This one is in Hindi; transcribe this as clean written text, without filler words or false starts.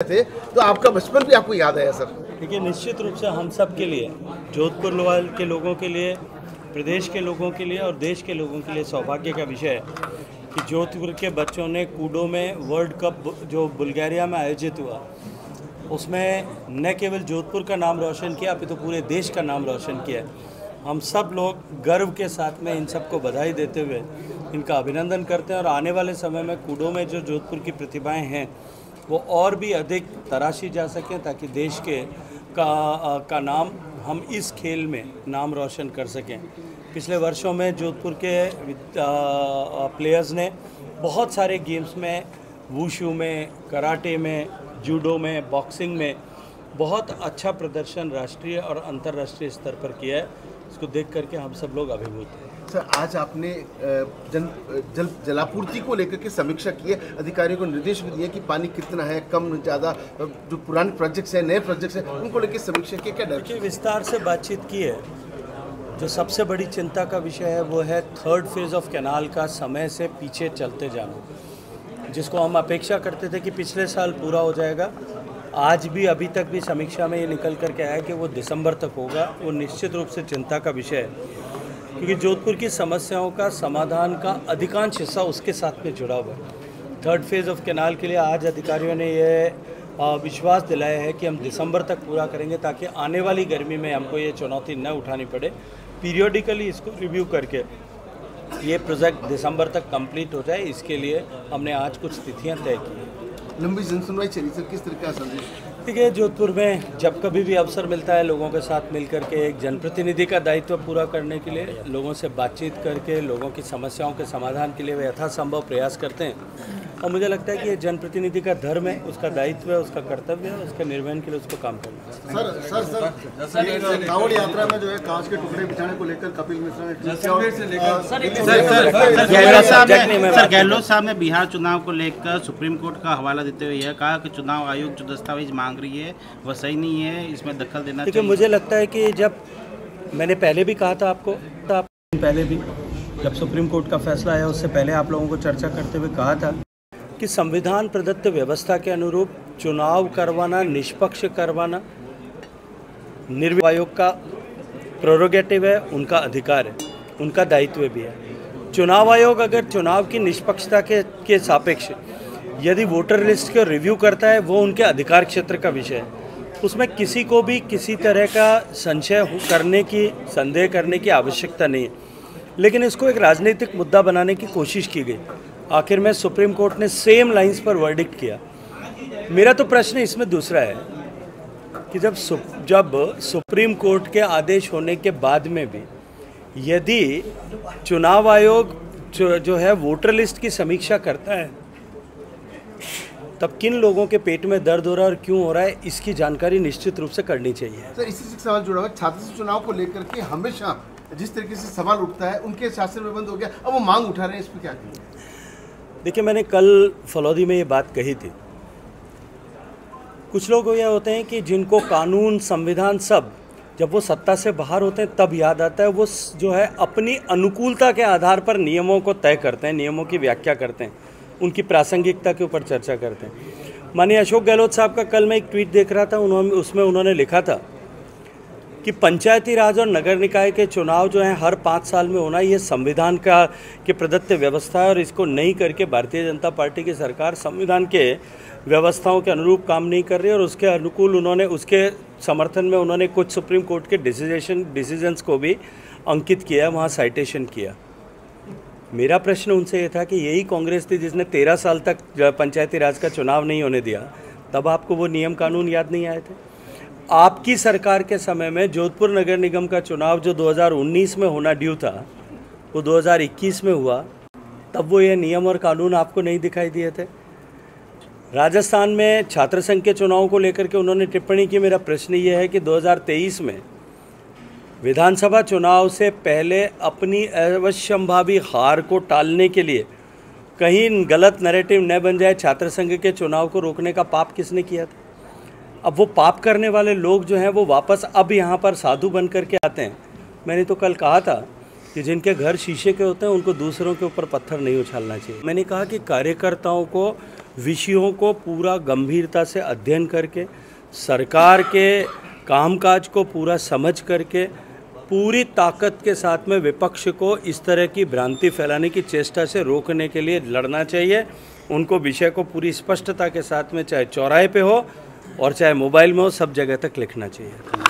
थे तो आपका बचपन भी आपको याद आया सर? देखिए, निश्चित रूप से हम सब के लिए, जोधपुर के लोगों के लिए, प्रदेश के लोगों के लिए और देश के लोगों के लिए सौभाग्य का विषय है कि जोधपुर के बच्चों ने कूडो में वर्ल्ड कप जो बुल्गारिया में आयोजित हुआ, उसमें न केवल जोधपुर का नाम रोशन किया अपितु तो पूरे देश का नाम रोशन किया। हम सब लोग गर्व के साथ में इन सबको बधाई देते हुए इनका अभिनंदन करते हैं और आने वाले समय में कूडो में जो जोधपुर की प्रतिभाएं हैं वो और भी अधिक तराशी जा सकें ताकि देश के का नाम हम इस खेल में नाम रोशन कर सकें। पिछले वर्षों में जोधपुर के प्लेयर्स ने बहुत सारे गेम्स में, वुशु में, कराटे में, जूडो में, बॉक्सिंग में बहुत अच्छा प्रदर्शन राष्ट्रीय और अंतर्राष्ट्रीय स्तर पर किया है। इसको देख करके हम सब लोग अभिभूत हैं। सर, आज आपने जलापूर्ति को लेकर के समीक्षा की है, अधिकारियों को निर्देश भी दिए कि पानी कितना है, कम ज़्यादा, जो पुराने प्रोजेक्ट्स हैं, नए प्रोजेक्ट्स हैं, उनको लेकर समीक्षा की। क्या डर? देखिए, विस्तार से बातचीत की है। जो सबसे बड़ी चिंता का विषय है वो है थर्ड फेज़ ऑफ कैनाल का समय से पीछे चलते जाना, जिसको हम अपेक्षा करते थे कि पिछले साल पूरा हो जाएगा। आज भी अभी तक भी समीक्षा में ये निकल कर के आया कि वो दिसंबर तक होगा। वो निश्चित रूप से चिंता का विषय है, क्योंकि जोधपुर की समस्याओं का समाधान का अधिकांश हिस्सा उसके साथ में जुड़ा हुआ है। थर्ड फेज़ ऑफ कैनाल के लिए आज अधिकारियों ने ये विश्वास दिलाया है कि हम दिसंबर तक पूरा करेंगे ताकि आने वाली गर्मी में हमको ये चुनौती न उठानी पड़े। पीरियडिकली इसको रिव्यू करके ये प्रोजेक्ट दिसंबर तक कंप्लीट हो जाए, इसके लिए हमने आज कुछ तिथियां तय की। लंबी जनसुनवाई चली सर, किस तरह का संदेश? देखिए, जोधपुर में जब कभी भी अवसर मिलता है लोगों के साथ मिलकर के एक जनप्रतिनिधि का दायित्व पूरा करने के लिए, लोगों से बातचीत करके लोगों की समस्याओं के समाधान के लिए वे यथासंभव प्रयास करते हैं। और मुझे लगता है कि ये जनप्रतिनिधि का धर्म है, उसका दायित्व है, उसका कर्तव्य है, उसके निर्वहन के लिए उसको काम करना है। सर कांवड़ यात्रा में जो है कांच के टुकड़े बिछाने को लेकर कपिल मिश्रा ने गहलोत साहब ने बिहार चुनाव को लेकर सुप्रीम कोर्ट का हवाला देते हुए यह कहा कि चुनाव आयोग जो दस्तावेज मांग रही है वह सही नहीं है, इसमें दखल देना चाहिए। मुझे लगता है कि जब मैंने पहले भी कहा था आपको, पहले भी जब सुप्रीम कोर्ट का फैसला आया उससे पहले आप लोगों को चर्चा करते हुए कहा था कि संविधान प्रदत्त व्यवस्था के अनुरूप चुनाव करवाना, निष्पक्ष करवाना निर्वाचन आयोग का प्रोरोगेटिव है, उनका अधिकार है, उनका दायित्व भी है। चुनाव आयोग अगर चुनाव की निष्पक्षता के सापेक्ष यदि वोटर लिस्ट को रिव्यू करता है, वो उनके अधिकार क्षेत्र का विषय है। उसमें किसी को भी किसी तरह का संदेह करने की आवश्यकता नहीं है, लेकिन इसको एक राजनीतिक मुद्दा बनाने की कोशिश की गई। आखिर में सुप्रीम कोर्ट ने सेम लाइंस पर वर्डिक्ट किया। मेरा तो प्रश्न इसमें दूसरा है कि जब सुप्रीम कोर्ट के आदेश होने के बाद में भी यदि चुनाव आयोग जो है वोटर लिस्ट की समीक्षा करता है, तब किन लोगों के पेट में दर्द हो रहा है और क्यों हो रहा है, इसकी जानकारी निश्चित रूप से करनी चाहिए। सर, इसी से सवाल जुड़ा हुआ है, छात्र चुनाव को लेकर के हमेशा जिस तरीके से सवाल उठता है, उनके शासन में बंद हो गया, अब वो मांग उठा रहे हैं, इस पर क्या कहेंगे? देखिए, मैंने कल फलौदी में ये बात कही थी। कुछ लोग ये होते हैं कि जिनको कानून, संविधान सब जब वो सत्ता से बाहर होते हैं तब याद आता है, वो जो है अपनी अनुकूलता के आधार पर नियमों को तय करते हैं, नियमों की व्याख्या करते हैं, उनकी प्रासंगिकता के ऊपर चर्चा करते हैं। माननीय अशोक गहलोत साहब का कल मैं एक ट्वीट देख रहा था, उसमें उन्होंने लिखा था कि पंचायती राज और नगर निकाय के चुनाव जो हैं हर 5 साल में होना, ये संविधान के प्रदत्त व्यवस्था है और इसको नहीं करके भारतीय जनता पार्टी की सरकार संविधान के व्यवस्थाओं के अनुरूप काम नहीं कर रही है और उसके अनुकूल उन्होंने, उसके समर्थन में उन्होंने कुछ सुप्रीम कोर्ट के डिसीजंस को भी अंकित किया, वहाँ साइटेशन किया। मेरा प्रश्न उनसे ये था कि यही कांग्रेस थी जिसने 13 साल तक पंचायती राज का चुनाव नहीं होने दिया, तब आपको वो नियम कानून याद नहीं आए थे? आपकी सरकार के समय में जोधपुर नगर निगम का चुनाव जो 2019 में होना ड्यू था, वो 2021 में हुआ, तब वो ये नियम और कानून आपको नहीं दिखाई दिए थे। राजस्थान में छात्र संघ के चुनाव को लेकर के उन्होंने टिप्पणी की। मेरा प्रश्न ये है कि 2023 में विधानसभा चुनाव से पहले अपनी अवश्यंभावी हार को टालने के लिए कहीं गलत नैरेटिव न बन जाए, छात्र संघ के चुनाव को रोकने का पाप किसने किया था? अब वो पाप करने वाले लोग जो हैं वो वापस अब यहाँ पर साधु बन कर के आते हैं। मैंने तो कल कहा था कि जिनके घर शीशे के होते हैं उनको दूसरों के ऊपर पत्थर नहीं उछालना चाहिए। मैंने कहा कि कार्यकर्ताओं को विषयों को पूरा गंभीरता से अध्ययन करके, सरकार के कामकाज को पूरा समझ करके, पूरी ताकत के साथ में विपक्ष को इस तरह की भ्रांति फैलाने की चेष्टा से रोकने के लिए लड़ना चाहिए। उनको विषय को पूरी स्पष्टता के साथ में, चाहे चौराहे पे हो और चाहे मोबाइल में हो, सब जगह तक लिखना चाहिए।